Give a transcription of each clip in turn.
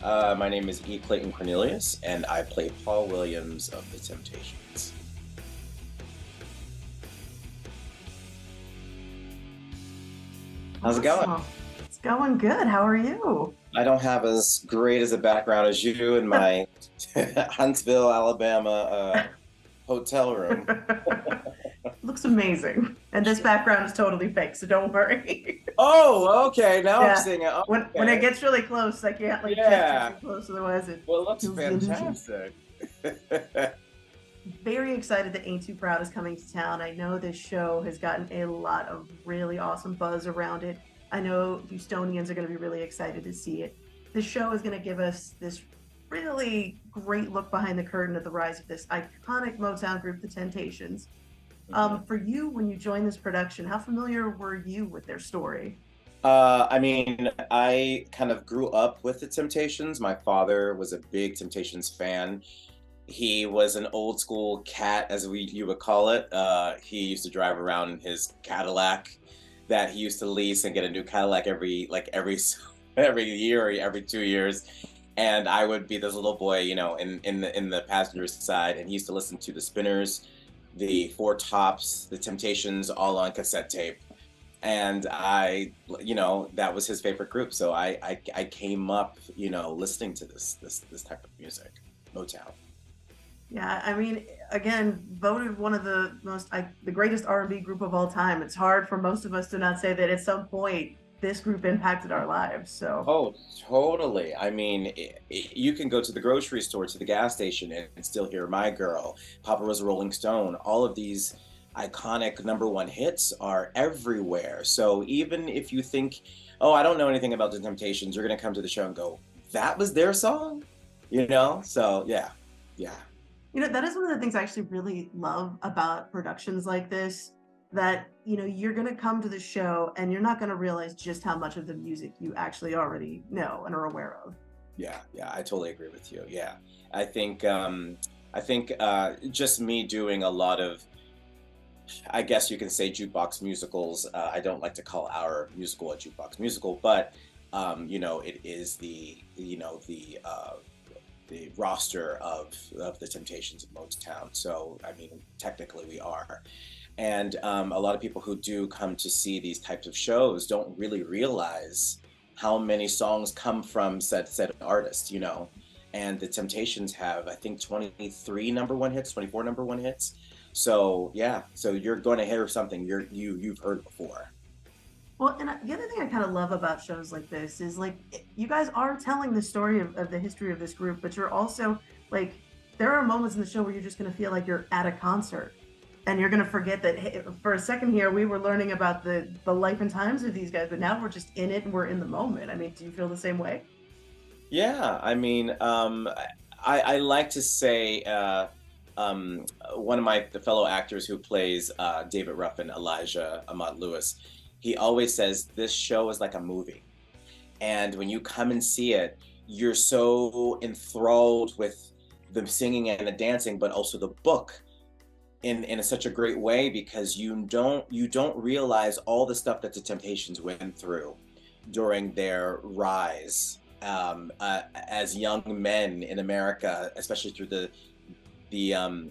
My name is E Clayton Cornelious, and I play Paul Williams of The Temptations. How's it going? Awesome. It's going good. How are you? I don't have as great as a background as you in my Huntsville, Alabama hotel room. Looks amazing. And this background is totally fake, so don't worry. Oh, okay. Now I'm Yeah. seeing it. When it Okay. gets really close, I can't like gesture Yeah. too close, otherwise it Well, it looks kills the illusion. fantastic. Very excited that Ain't Too Proud is coming to town. I know this show has gotten a lot of really awesome buzz around it. I know Houstonians are going to be really excited to see it. This show is going to give us this really great look behind the curtain of the rise of this iconic Motown group, The Temptations. For you, when you joined this production, how familiar were you with their story? I mean, I kind of grew up with the Temptations. My father was a big Temptations fan. He was an old school cat, as you would call it. He used to drive around in his Cadillac that he used to lease and get a new Cadillac every every year or every 2 years. And I would be this little boy, in the passenger side, and he used to listen to the Spinners, the Four Tops, the Temptations, all on cassette tape. And that was his favorite group. So I came up, listening to this type of music, Motown. Yeah, I mean, again, voted one of the greatest R&B group of all time. It's hard for most of us to not say that at some point this group impacted our lives. So, Oh, totally. I mean, you can go to the grocery store, to the gas station, and still hear My Girl, Papa Was a Rolling Stone. All of these iconic number one hits are everywhere. So even if you think, oh, I don't know anything about the Temptations, you're going to come to the show and go, that was their song? So yeah, yeah. that is one of the things I actually really love about productions like this, that, you're going to come to the show and you're not going to realize just how much of the music you actually already know and are aware of. Yeah, yeah, I totally agree with you. Yeah, I think just me doing a lot of, I guess you can say, jukebox musicals. I don't like to call our musical a jukebox musical, but it is the roster of the Temptations of Motown. So I mean, technically we are. And a lot of people who do come to see these types of shows don't really realize how many songs come from said artist, And the Temptations have, I think, 23 number one hits, 24 number one hits. So yeah, so you're going to hear something you've heard before. Well, and the other thing I kind of love about shows like this is like you guys are telling the story of the history of this group, but you're also like, there are moments in the show where you're just going to feel like you're at a concert and you're going to forget that, hey, for a second here we were learning about the life and times of these guys, but now we're just in it and we're in the moment. I mean, do you feel the same way? Yeah, I mean, I like to say, one of the fellow actors who plays David Ruffin, Elijah Ahmad Lewis, he always says this show is like a movie. And when you come and see it, you're so enthralled with the singing and the dancing, but also the book in such a great way, because you don't realize all the stuff that the Temptations went through during their rise, as young men in America, especially through the the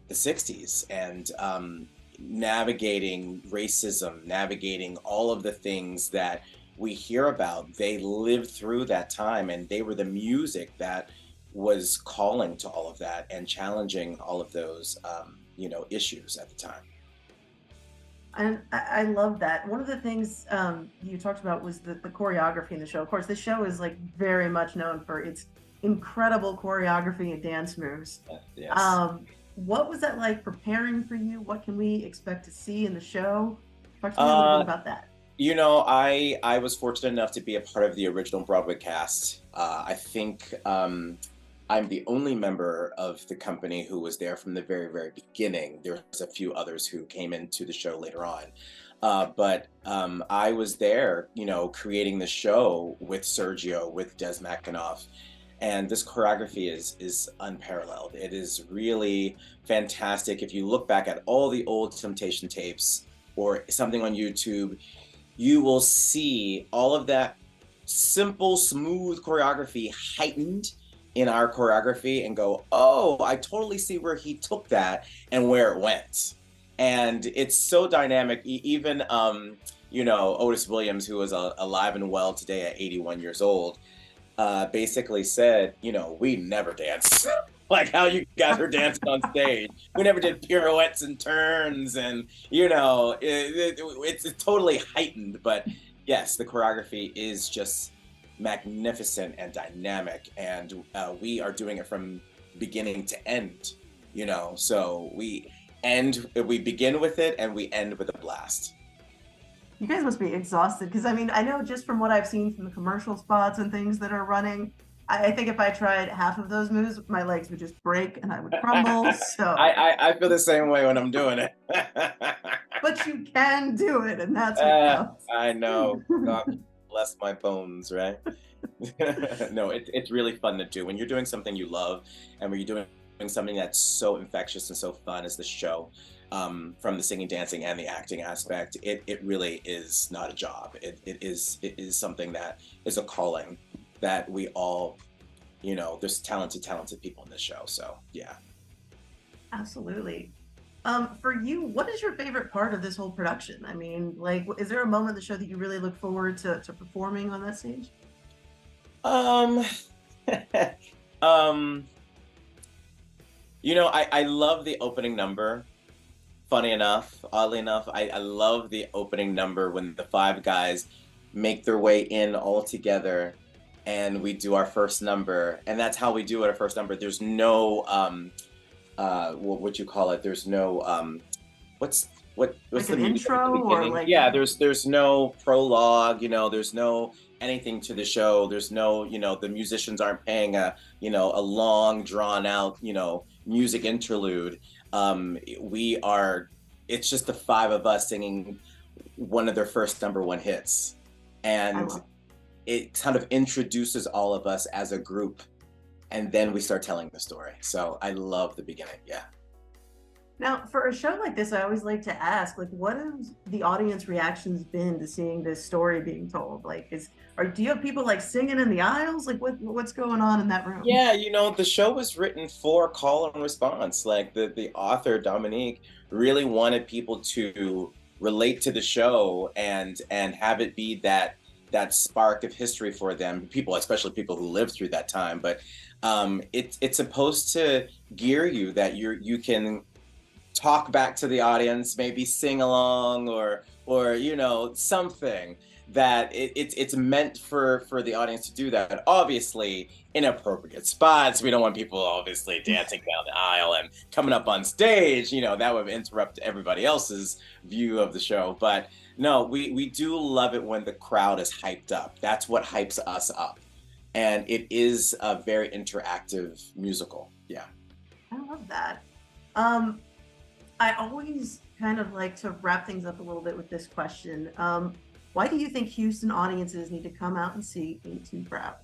60s, and navigating racism, navigating all of the things that we hear about. They lived through that time, and they were the music that was calling to all of that and challenging all of those issues at the time. And I love that. One of the things you talked about was the choreography in the show. Of course, this show is like very much known for its incredible choreography and dance moves. Yes. What was that like preparing for you? What can we expect to see in the show? Talk to me a little bit uh about that. I was fortunate enough to be a part of the original Broadway cast. I think I'm the only member of the company who was there from the very, very beginning. There's a few others who came into the show later on. But I was there, creating the show with Sergio, with Des McAnuff. And this choreography is unparalleled. It is really fantastic. If you look back at all the old Temptation tapes or something on YouTube, you will see all of that simple, smooth choreography heightened in our choreography and go, oh, I totally see where he took that and where it went. And it's so dynamic. Even, Otis Williams, who is alive and well today at 81 years old, basically said, we never dance like how you guys are dancing on stage. We never did pirouettes and turns, and it's totally heightened. But yes, the choreography is just magnificent and dynamic, and we are doing it from beginning to end. So we begin with it, and we end with a blast. You guys must be exhausted because I mean, I know just from what I've seen from the commercial spots and things that are running, I think if I tried half of those moves, my legs would just break and I would crumble. So, I feel the same way when I'm doing it. but you can do it, and that's what counts. I know. God bless my bones, right? No, it's really fun to do when you're doing something you love, and when you're doing something that's so infectious and so fun as the show. From the singing, dancing, and the acting aspect, it really is not a job. It is something that is a calling that we all, there's talented people in this show. So yeah. Absolutely. For you, what is your favorite part of this whole production? I mean, like, is there a moment in the show that you really look forward to performing on that stage? Um, um, I love the opening number. Funny enough, oddly enough, I love the opening number when the five guys make their way in all together and we do our first number. And that's how we do it, our first number. There's no what would you call it? There's no what's Like the an music at the intro or beginning? like Yeah, there's no prologue, there's no anything to the show. There's no, the musicians aren't paying a long drawn out, music interlude. We are it's just the five of us singing one of their first number one hits. I And love. it kind of introduces all of us as a group, and then we start telling the story. So I love the beginning. Yeah. Now, for a show like this, I always like to ask, like, what has the audience reactions been to seeing this story being told? Like, do you have people like singing in the aisles? Like, what's going on in that room? Yeah, the show was written for call and response. Like the author Dominique really wanted people to relate to the show and have it be that spark of history for them. People, especially people who lived through that time. But it's supposed to gear you that you can talk back to the audience, maybe sing along or something that it's meant for the audience to do that. Obviously, inappropriate spots. We don't want people obviously dancing down the aisle and coming up on stage. That would interrupt everybody else's view of the show. But no, we do love it when the crowd is hyped up. That's what hypes us up, and it is a very interactive musical. Yeah. I love that. Um, I always kind of like to wrap things up a little bit with this question. Why do you think Houston audiences need to come out and see Ain't Too Proud?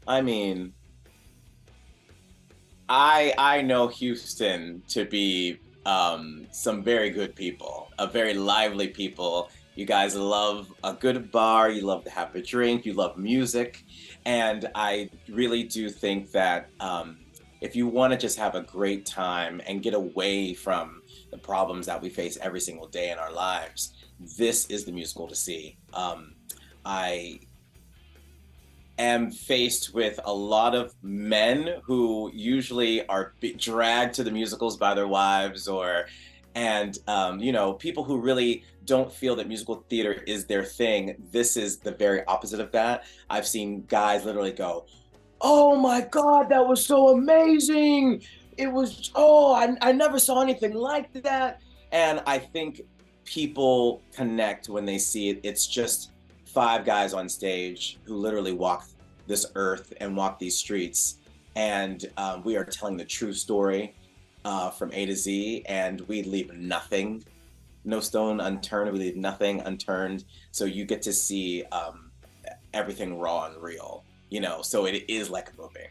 I mean, I know Houston to be some very good people, a very lively people. You guys love a good bar, you love to have a drink, you love music, and I really do think that if you want to just have a great time and get away from the problems that we face every single day in our lives, this is the musical to see. I am faced with a lot of men who usually are dragged to the musicals by their wives and people who really don't feel that musical theater is their thing. This is the very opposite of that. I've seen guys literally go, oh my God, that was so amazing. I never saw anything like that. And I think people connect when they see it. It's just five guys on stage who literally walk this earth and walk these streets. And we are telling the true story from A to Z, and we leave nothing, no stone unturned. We leave nothing unturned. So you get to see everything raw and real, so it is like a movie.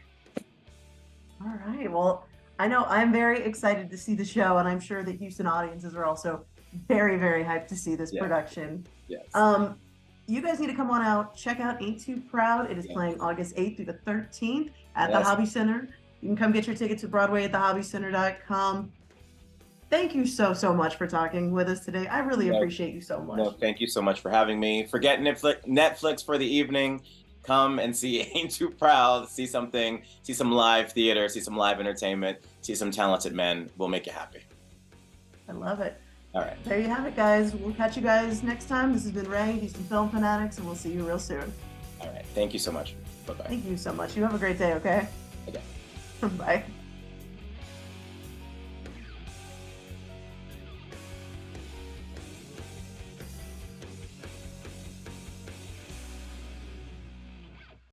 All right. Well, I know I'm very excited to see the show, and I'm sure that Houston audiences are also very, very hyped to see this Yeah. production. Yes. Um, you guys need to come on out. Check out Ain't Too Proud. It is Yeah. playing August 8th through the 13th at the Yes. Hobby Center. You can come get your ticket to Broadway at thehobbycenter.com. Thank you so much for talking with us today. I really No, appreciate you so much. no, thank you so much for having me. Forget Netflix for the evening. Come and see Ain't Too Proud. See something, see some live theater, see some live entertainment, see some talented men. We'll make you happy. I love it. All right. There you have it, guys. We'll catch you guys next time. This has been Ray, Houston Film Fanatics, and we'll see you real soon. All right. Thank you so much. Bye-bye. Thank you so much. You have a great day, okay? Okay. Bye.